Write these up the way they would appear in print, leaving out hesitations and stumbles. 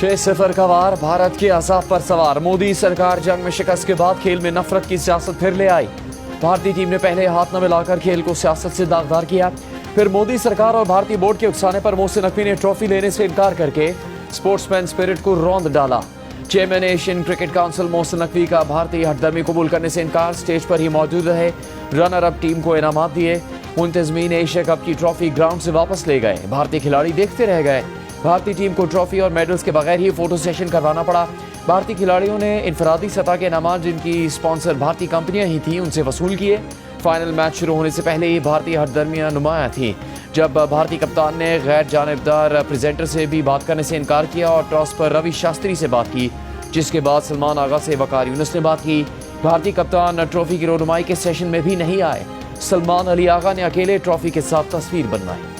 6-0 का वार, भारत के अज़ाब पर सवार। मोदी सरकार जंग में शिकस्त के बाद खेल में नफरत की सियासत फिर ले आई। भारतीय टीम ने पहले हाथ न मिलाकर खेल को सियासत से दागदार किया, फिर मोदी सरकार और भारतीय बोर्ड के उकसाने पर मोहसिन नकवी ने ट्रॉफी लेने से इनकार करके स्पोर्ट्समैन स्पिरिट को रौंद डाला। Chairman Asian cricket council Mohsin Naqvi का भारतीय हटदर्मी कबूल करने से इनकार, स्टेज पर ही मौजूद रहे। रनर अप टीम को इनामात दिए। मुंतजमीन एशिया कप की ट्रॉफी ग्राउंड से वापस ले गए। भारतीय खिलाड़ी देखते रह गए। भारतीय टीम को ट्रॉफी और मेडल्स के बगैर ही फोटो सेशन करवाना पड़ा। भारतीय खिलाड़ियों ने इनफरादी सतह के इनामात जिनकी स्पॉन्सर भारतीय कंपनियां ही थीं उनसे वसूल किए। फाइनल मैच शुरू होने से पहले ही भारतीय हटदर्मियां नुमायां थी, जब भारतीय कप्तान ने गैर जानिबदार प्रेजेंटर से भी बात करने से इनकार किया और टॉस पर रवि शास्त्री से बात की, जिसके बाद सलमान आगा से वकार यूनुस ने बात की। भारतीय कप्तान ट्रॉफी की रोनुमाई के सेशन में भी नहीं आए। सलमान अली आगा ने अकेले ट्रॉफी के साथ तस्वीर बनवाई।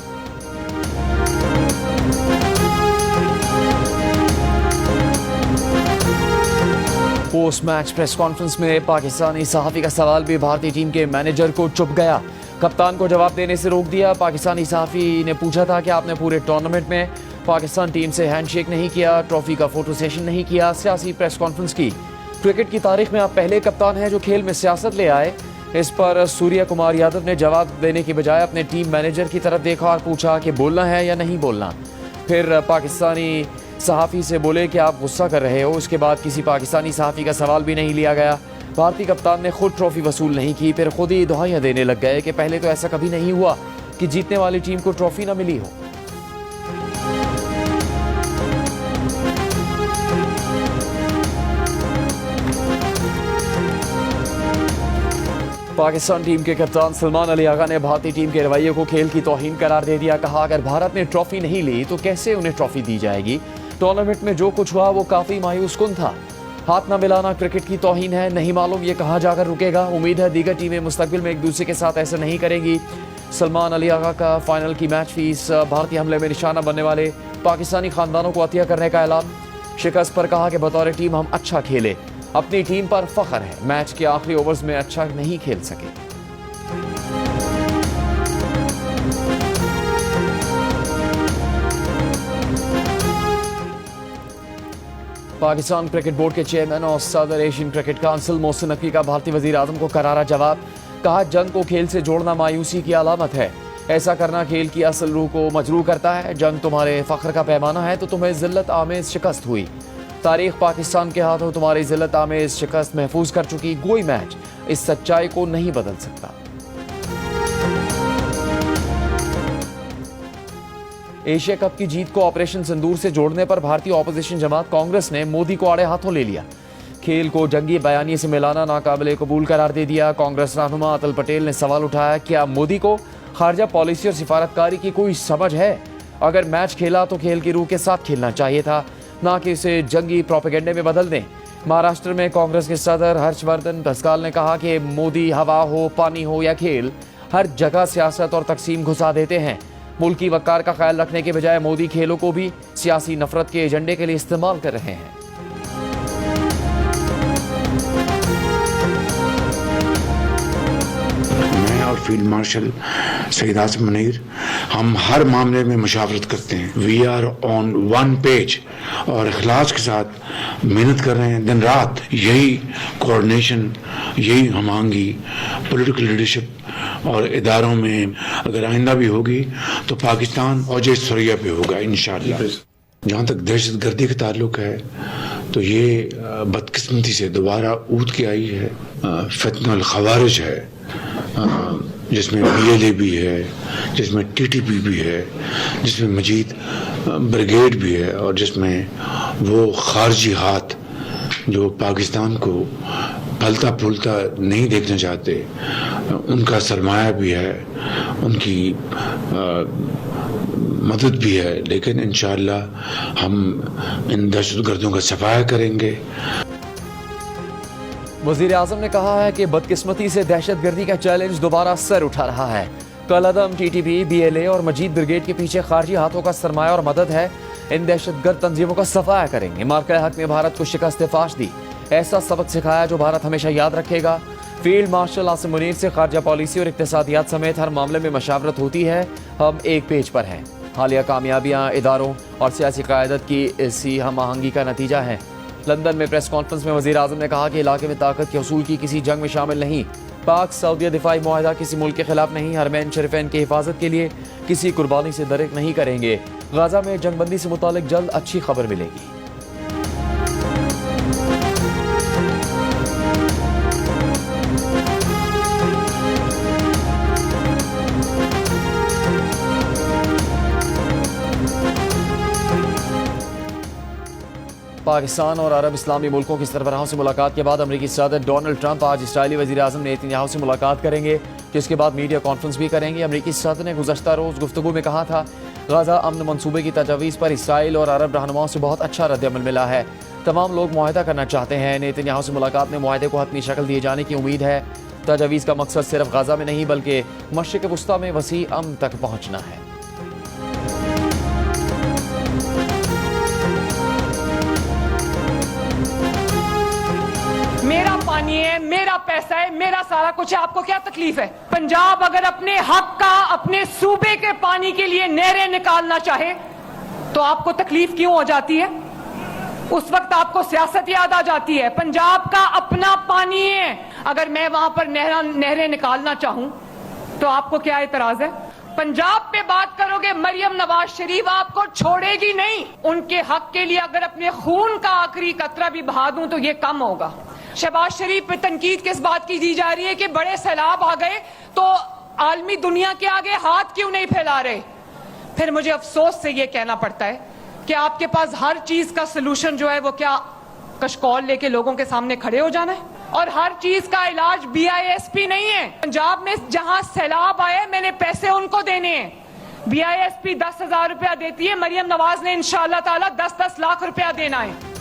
पोस्ट मैच प्रेस कॉन्फ्रेंस में पाकिस्तानी सहाफी का सवाल भी भारतीय टीम के मैनेजर को चुप गया। कप्तान को जवाब देने से रोक दिया। पाकिस्तानी सहाफी ने पूछा था कि आपने पूरे टूर्नामेंट में पाकिस्तान टीम से हैंडशेक नहीं किया, ट्रॉफी का फोटो सेशन नहीं किया, सियासी प्रेस कॉन्फ्रेंस की। क्रिकेट की तारीख में आप पहले कप्तान हैं जो खेल में सियासत ले आए। इस पर सूर्य कुमार यादव ने जवाब देने के बजाय अपने टीम मैनेजर की तरफ देखा और पूछा कि बोलना है या नहीं बोलना। फिर पाकिस्तानी सहाफ़ी से बोले कि आप गुस्सा कर रहे हो। उसके बाद किसी पाकिस्तानी सहाफ़ी का सवाल भी नहीं लिया गया। भारतीय कप्तान ने खुद ट्रॉफी वसूल नहीं की, फिर खुद ही दुहाइयां देने लग गए कि पहले तो ऐसा कभी नहीं हुआ कि जीतने वाली टीम को ट्रॉफी ना मिली हो। पाकिस्तान टीम के कप्तान सलमान अली आगा ने भारतीय टीम के रवैये को खेल की तौहीन करार दे दिया। कहा, अगर भारत ने ट्रॉफी नहीं ली तो कैसे उन्हें ट्रॉफी दी जाएगी। टूर्नामेंट में जो कुछ हुआ वो काफी मायूस कुन था। हाथ न मिलाना क्रिकेट की तौहीन है। नहीं मालूम ये कहाँ जाकर रुकेगा। उम्मीद है दीगर टीमें मुस्तकबिल में एक दूसरे के साथ ऐसा नहीं करेंगी। सलमान अली आगा का फाइनल की मैच फीस भारतीय हमले में निशाना बनने वाले पाकिस्तानी खानदानों को अतिया करने का ऐलान। शिकस्त पर कहा कि बतौर टीम हम अच्छा खेले, अपनी टीम पर फख्र है। मैच के आखिरी ओवर्स में अच्छा नहीं खेल सके। पाकिस्तान क्रिकेट बोर्ड के चेयरमैन और सदर Asian cricket council Mohsin Naqvi का भारतीय वजीर आजम को करारा जवाब। कहा, जंग को खेल से जोड़ना मायूसी की अलामत है। ऐसा करना खेल की असल रूह को मजरूह करता है। जंग तुम्हारे फख्र का पैमाना है तो तुम्हें जिल्लत आमेज शिकस्त हुई। तारीख पाकिस्तान के हाथों तुम्हारी जिल्लत आमेज शिकस्त महफूज कर चुकी। कोई मैच इस सच्चाई को नहीं बदल सकता। एशिया कप की जीत को ऑपरेशन सिंदूर से जोड़ने पर भारतीय ऑपोजिशन जमात कांग्रेस ने मोदी को आड़े हाथों ले लिया। खेल को जंगी बयानी से मिलाना नाकाबिले कबूल करार दे दिया। कांग्रेस रहनुमा अतुल पटेल ने सवाल उठाया, क्या मोदी को खारजा पॉलिसी और सिफारतकारी की कोई समझ है। अगर मैच खेला तो खेल की रूह के साथ खेलना चाहिए था, ना कि इसे जंगी प्रोपेगेंडे में बदल दें। महाराष्ट्र में कांग्रेस के सदर हर्षवर्धन भस्काल ने कहा कि मोदी हवा हो, पानी हो या खेल, हर जगह सियासत और तकसीम घुसा देते हैं। मुल्की वकार का ख्याल रखने के बजाय मोदी खेलों को भी सियासी नफरत के एजेंडे के लिए इस्तेमाल कर रहे हैं। मैं और फील्ड मार्शल सईद आसिम मुनीर हम हर मामले में मुशावरत करते हैं। We are on one page और इखलास के साथ मेहनत कर रहे हैं दिन रात। यही कोऑर्डिनेशन, यही हमांगी पॉलिटिकल लीडरशिप और इदारों में अगर आइंदा भी होगी तो पाकिस्तान औजे सुरैया पे होगा इंशाअल्लाह। जहाँ तक दहशतगर्दी का ताल्लुक है तो ये बदकिस्मती से दोबारा ऊद के आई है। फितनल खवारिज है, जिसमें PLA भी है, जिसमें TTP भी है, जिसमें मजीद ब्रिगेड भी है और जिसमें वो खारजी हाथ जो पाकिस्तान को फलता फूलता नहीं देखना चाहते, उनका सरमाया भी है, उनकी मदद भी है। लेकिन इंशाअल्लाह हम इन दहशतगर्दों का सफाया करेंगे। वजीर आजम ने कहा है कि बदकिस्मती से दहशतगर्दी का चैलेंज दोबारा सर उठा रहा है। कलअदम, TTP, BLA और मजीद ब्रिगेड के पीछे खारजी हाथों का सरमाया और मदद है। इन दहशतगर्द तंजीमों का सफाया करेंगे। मार्का हक ने भारत को शिकस्त फाश दी, ऐसा सबक सिखाया जो भारत हमेशा याद रखेगा। फील्ड मार्शल आसिम मुनीर से खारजा पॉलिसी और इक्तिसादियात समेत हर मामले में मशावरत होती है। हम एक पेज पर हैं। हालिया कामयाबियाँ इदारों और सियासी क़यादत की इसी हम आहंगी का नतीजा है। लंदन में प्रेस कॉन्फ्रेंस में वज़ीर आज़म ने कहा कि इलाके में ताकत के हसूल की किसी जंग में शामिल नहीं। पाक सऊदी दिफाई मुआहदा किसी मुल्क के खिलाफ नहीं। हरमैन शरीफैन की हिफाजत के लिए किसी कुर्बानी से दरेक नहीं करेंगे। गाजा में जंगबंदी से मुतालिक जल्द अच्छी खबर मिलेगी। पाकिस्तान और अरब इस्लामी मुल्कों के सरबराहों से मुलाकात के बाद अमरीकी सदर डोनाल्ड ट्रंप आज इस्राईली वज़ीर आज़म नेतन्याहू से मुलाकात करेंगे, जिसके बाद मीडिया कॉन्फ्रेंस भी करेंगे। अमरीकी सदर ने गुज़श्ता रोज़ गुफ्तगू में कहा था, गाजा अमन मनसूबे की तजवीज़ पर इसराइल और अरब रहनुमाओं से बहुत अच्छा रद्दअमल मिला है। तमाम लोग मुआहदा करना चाहते हैं। नेतन्याहू से मुलाकात में मुआहदे को हतमी शक्ल दिए जाने की उम्मीद है। तजवीज़ का मकसद सिर्फ गाजा में नहीं बल्कि मशरिक़ वस्ता में वसी अमन तक पहुँचना है। मेरा पानी है, मेरा पैसा है, मेरा सारा कुछ है, आपको क्या तकलीफ है? पंजाब अगर अपने हक का, अपने सूबे के पानी के लिए नहरें निकालना चाहे तो आपको तकलीफ क्यों हो जाती है? उस वक्त आपको सियासत याद आ जाती है। पंजाब का अपना पानी है, अगर मैं वहां पर नहरें निकालना चाहूं तो आपको क्या एतराज है? पंजाब पे बात करोगे, मरियम नवाज शरीफ आपको छोड़ेगी नहीं। उनके हक के लिए अगर अपने खून का आखिरी कतरा भी बहा दूं तो ये कम होगा। शहबाज शरीफ पे तनकीद किस बात की दी जा रही है कि बड़े सैलाब आ गए तो आलमी दुनिया के आगे हाथ क्यों नहीं फैला रहे? फिर मुझे अफसोस से ये कहना पड़ता है कि आपके पास हर चीज का सलूशन जो है वो क्या कशकौल लेके लोगों के सामने खड़े हो जाना है? और हर चीज का इलाज BISP नहीं है। पंजाब में जहां सैलाब आए मैंने पैसे उनको देने हैं। BISP 10,000 रुपया देती है, मरियम नवाज ने इंशाअल्लाह ताला 10-10 लाख रुपया देना है।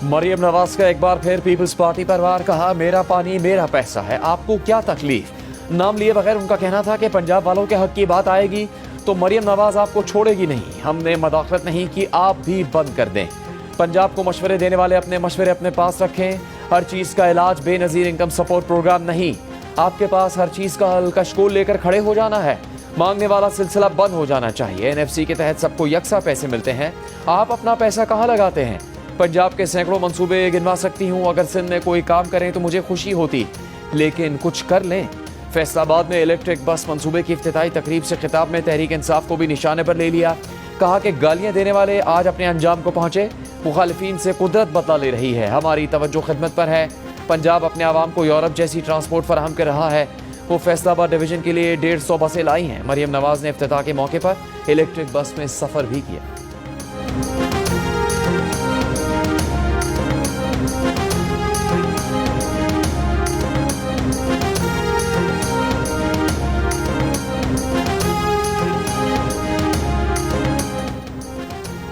मरियम नवाज का एक बार फिर पीपल्स पार्टी पर वार, कहा मेरा पानी मेरा पैसा है, आपको क्या तकलीफ? नाम लिए बगैर उनका कहना था कि पंजाब वालों के हक की बात आएगी तो मरियम नवाज आपको छोड़ेगी नहीं। हमने मदाखलत नहीं की, आप भी बंद कर दें। पंजाब को मशवरे देने वाले अपने मशवरे अपने पास रखें। हर चीज का इलाज बेनजीर इनकम सपोर्ट प्रोग्राम नहीं। आपके पास हर चीज का हल कशकोल लेकर खड़े हो जाना है। मांगने वाला सिलसिला बंद हो जाना चाहिए। NFC के तहत सबको यकसा पैसे मिलते हैं, आप अपना पैसा कहाँ लगाते हैं? पंजाब के सैकड़ों मंसूबे गिनवा सकती हूँ। अगर सिंध में कोई काम करें तो मुझे खुशी होती, लेकिन कुछ कर लें। फैसलाबाद में इलेक्ट्रिक बस मंसूबे की इफ्तिताई तकरीब से खिताब में तहरीक इंसाफ को भी निशाने पर ले लिया। कहा कि गालियां देने वाले आज अपने अंजाम को पहुंचे। मुखालिफिन से कुदरत बदला ले रही है, हमारी तवज्जो खिदमत पर है। पंजाब अपने आवाम को यूरोप जैसी ट्रांसपोर्ट फराहम कर रहा है। वो फैसलाबाद डिवीजन के लिए 150 बसें लाई हैं। मरियम नवाज ने इफ्तिताह के मौके पर इलेक्ट्रिक बस में सफर भी किया।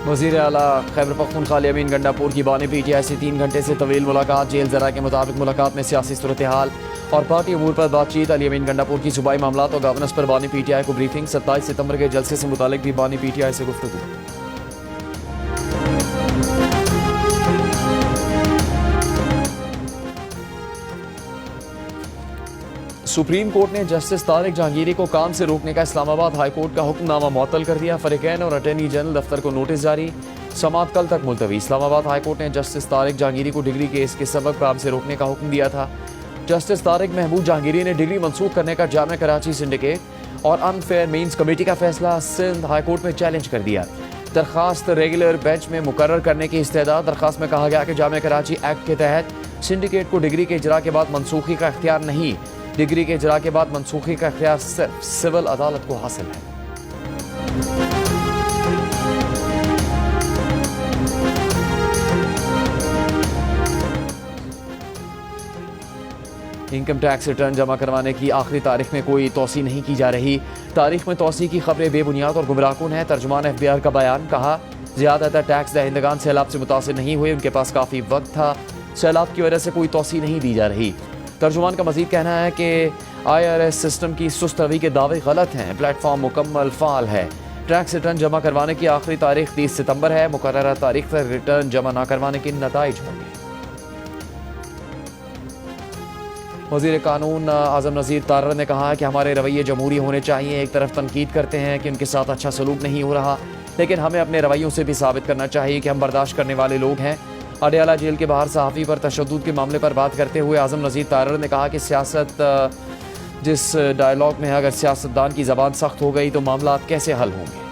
वज़ीर आला खैबर पख्तूनख्वा अली अमीन गंडापुर की बानी PTI से 3 घंटे से तवील मुलाकात। जेल जरा के मुताबिक मुलाकात में सियासी सूरत हाल और पार्टी अमूर पर बातचीत। अली अमीन गंडापुर की सूबाई मामलात और गवर्नेंस पर बानी PTI को ब्रीफिंग। 27 सितंबर के जलसे से मुतालिक भी बानी PTI से गुफ्तगू। सुप्रीम कोर्ट ने जस्टिस तारिक जहांगीरी को काम से रोकने का इस्लामाबाद हाई कोर्ट का हुक्मनामा मुअत्तल कर दिया। फरीकैन और अटॉर्नी जनरल दफ्तर को नोटिस जारी। समाअत कल तक मुलतवी। इस्लामाबाद हाई कोर्ट ने जस्टिस तारिक जहांगीरी को डिग्री केस के सबब काम से रोकने का हुक्म दिया था। जस्टिस तारिक महबूब जहांगीरी ने डिग्री मनसूख करने का जामिया कराची सिंडिकेट और अनफेयर मीन्स कमेटी का फैसला सिंध हाई कोर्ट में चैलेंज कर दिया। दरखास्त रेगुलर बेंच में मुकर्रर करने की इस्तेदाद। दरखास्त में कहा गया कि जामिया कराची एक्ट के तहत सिंडिकेट को डिग्री के इजरा के बाद मनसूखी का इख्तियार नहीं, डिग्री के इजरा के बाद मनसूखी का इख्तियार सिर्फ सिविल अदालत को हासिल है। इनकम टैक्स रिटर्न जमा करवाने की आखिरी तारीख में कोई तोसी नहीं की जा रही। तारीख में तोसी की खबरें बेबुनियाद और गुमराहकुन है। तर्जुमान FBR का बयान। कहा ज़्यादातर टैक्स दहिंदगान सैलाब से मुतासिर नहीं हुए, उनके पास काफ़ी वक्त था। सैलाब की वजह से कोई तोसी नहीं दी जा रही। तर्जुमान का मजीद कहना है कि IRS सिस्टम की सुस्त रवि के दावे गलत हैं। प्लेटफॉर्म मुकम्मल फ़ाल है। टैक्स रिटर्न जमा करवाने की आखिरी तारीख 30 सितंबर है। मुकर्ररा तारीख तक रिटर्न जमा न करवाने के नताइज होंगे। वज़ीर कानून आज़म नज़ीर तारर ने कहा कि हमारे रवैये जमहूरी होने चाहिए। एक तरफ तनकीद करते हैं कि उनके साथ अच्छा सलूक नहीं हो रहा, लेकिन हमें अपने रवैयों से भी साबित करना चाहिए कि हम बर्दाश्त करने वाले लोग हैं। अडयाला जेल के बाहर सहाफ़ी पर तशद्दुद के मामले पर बात करते हुए आज़म नज़ीर तारर ने कहा कि सियासत जिस डायलॉग में है, अगर सियासतदान की ज़बान सख्त हो गई तो मामला कैसे हल होंगे।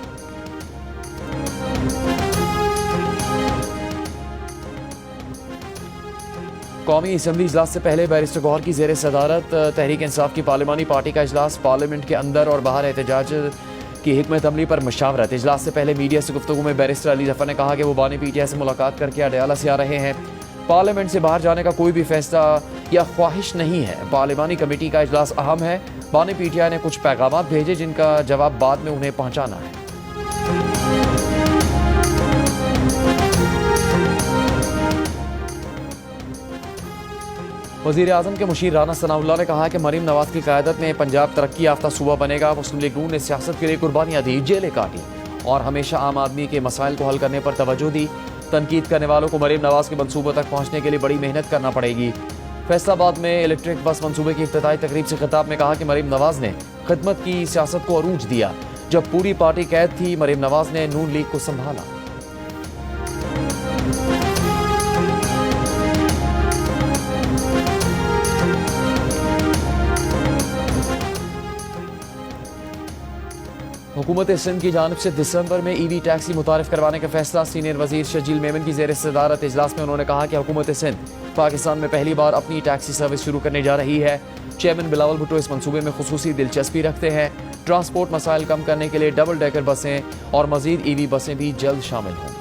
कौमी असम्बली इजलास से पहले बैरिस्टर गौहर की ज़ेर सदारत तहरीक इंसाफ की पार्लिमानी पार्टी का इजलास, पार्लियामेंट के अंदर और बाहर एहतजाज की हिकमत अमली पर मशावरत। इजलास से पहले मीडिया से गुफ्तगू में बैरिस्टर अली जफर ने कहा कि वो बानी PTI से मुलाकात करके अडयाला से आ रहे हैं। पार्लियामेंट से बाहर जाने का कोई भी फैसला या ख्वाहिश नहीं है। पार्लिमानी कमेटी का इजलास अहम है। बानी PTI ने कुछ पैगाम भेजे जिनका जवाब बाद में उन्हें पहुंचाना है। वज़ीर आज़म के मुशीर राना सनाउल्लाह ने कहा कि मरीम नवाज की क़यादत में पंजाब तरक्की याफ्ता सूबा बनेगा। मुस्लिम लीग नून ने सियासत के लिए कुर्बानियाँ दी, जेलें काटी और हमेशा आम आदमी के मसाइल को हल करने पर तवज्जो दी। तनकीद करने वालों को मरीम नवाज के मनसूबों तक पहुँचने के लिए बड़ी मेहनत करना पड़ेगी। फैसलाबाद में इलेक्ट्रिक बस मनसूबे की इफ्तिताई तकरीब से खिताब में कहा कि मरीम नवाज ने खिदमत की सियासत को अरूज दिया। जब पूरी पार्टी कैद थी, मरीम नवाज ने नून लीग को संभाला। हुकूमत सिंध की जानिब से दिसंबर में EV टैक्सी मुतारिफ करवाने का फैसला। सीनियर वजीर शजील मेमन की ज़ेर सदारत इजलास में उन्होंने कहा कि हुकूमत सिंध पाकिस्तान में पहली बार अपनी टैक्सी सर्विस शुरू करने जा रही है। चेयरमैन बिलावल भुट्टो इस मंसूबे में खुसूसी दिलचस्पी रखते हैं। ट्रांसपोर्ट मसाइल कम करने के लिए डबल डेकर बसें और मजीद EV बसें भी जल्द शामिल होंगी।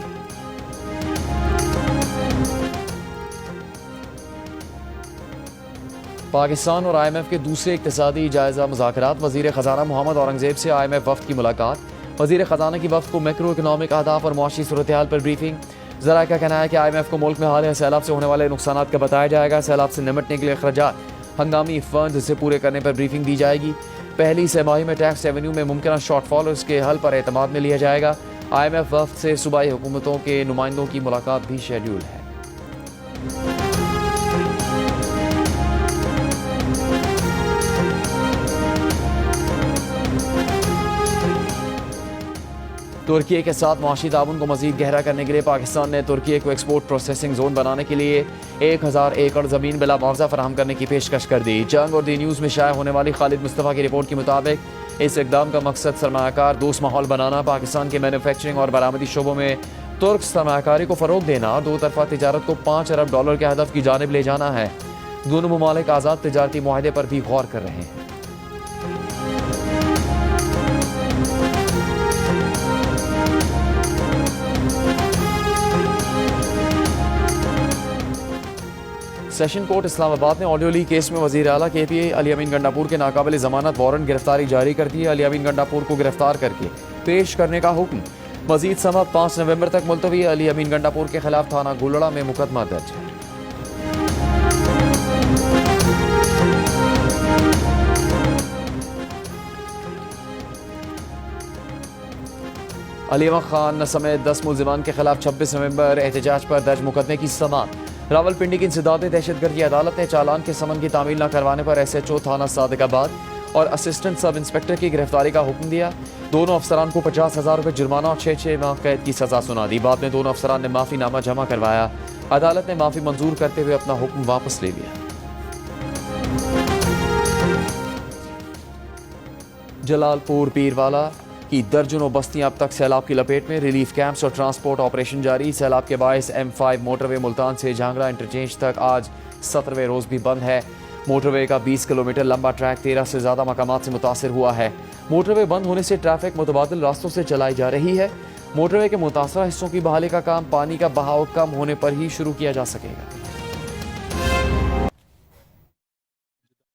पाकिस्तान और IMF के दूसरे इक्तिसादी जायजा मुज़ाकरात। वज़ीर ख़जाना मोहम्मद औरंगज़ेब से IMF वफ़द की मुलाकात। वज़ीर ख़जाना की वफ़द को मैक्रो इकनॉमिक अहदाफ और मुआशी सूरत हाल पर ब्रीफिंग। ज़रा का कहना है कि IMF को मुल्क में हाल सैलाब से होने वाले नुकसान का बताया जाएगा। सैलाब से निपटने के लिए अखराजात हंगामी फंड से पूरे करने पर ब्रीफिंग दी जाएगी। पहली सेमाही में टैक्स रेवेन्यू में मुमकिन शॉर्टफॉल और उसके हल पर एतमाद में लिया जाएगा। IMF वफ़द से सूबाई हुकूमतों के नुमाइंदों की मुलाकात भी शेड्यूल है। तुर्की के साथ मुआशी ताउन को मजीद गहरा करने के लिए पाकिस्तान ने तुर्की को एक्सपोर्ट प्रोसेसिंग जोन बनाने के लिए 1000 एकड़ ज़मीन बिला मुआवजा फराहम करने की पेशकश कर दी। जंग और दी न्यूज़ में शाया होने वाली खालिद मुस्तफ़ा की रिपोर्ट के मुताबिक इस इकदाम का मकसद सरमायाकार दोस्त माहौल बनाना, पाकिस्तान के मैन्युफैक्चरिंग और बरामदी शोबों में तुर्क सरमायाकारी को फ़रोग देना, दो तरफा तिजारत को $5 अरब के हदफ की जानिब ले जाना है। दोनों ममालिक आज़ाद तिजारती मुआहदे पर भी गौर कर रहे हैं। सेशन कोर्ट इस्लामाबाद ने ऑडियो लीक केस में वज़ीर आला KPA अली अमीन गंडापुर के नाकाबिल ज़मानत वारंट गिरफ्तारी जारी कर दी है। अली अमीन गंडापुर को गिरफ्तार करके पेश करने का हुक्म। मजीद समत 5 नवंबर तक मुलतवी। अली अमीन गंडापुर के खिलाफ थाना गुलड़ा में मुकदमा दर्ज है। अली अहमद खान समेत 10 मुलजिमान के खिलाफ 26 नवंबर एहतजाज पर दर्ज मुकदमे की समाअत। रावलपिंडी की इंसदाद दहशतगर्दी अदालत ने चालान के समन की तामील न करवाने पर SHO थाना सादिकाबाद और असिस्टेंट सब इंस्पेक्टर की गिरफ्तारी का हुक्म दिया। दोनों अफसरान को 50,000 रुपये जुर्माना और 6 माह कैद की सजा सुना दी। बाद में दोनों अफसरान ने माफीनामा जमा करवाया। अदालत ने माफी मंजूर करते हुए अपना हुक्म वापस ले लिया। जलालपुर पीरवाला की दर्जनों बस्तियां अब तक सैलाब की लपेट में। रिलीफ कैंप्स और ट्रांसपोर्ट ऑपरेशन जारी। सैलाब के बायस M5 मोटरवे मुल्तान से झांगरा इंटरचेंज तक आज 17वें रोज भी बंद है। मोटरवे का 20 किलोमीटर लंबा ट्रैक 13 से ज्यादा मकामात से मुतासिर हुआ है। मोटरवे बंद होने से ट्रैफिक मुतबादिल रास्तों से चलाई जा रही है। मोटरवे के मुतासरा हिस्सों की बहाली का काम पानी का बहाव कम होने पर ही शुरू किया जा सकेगा।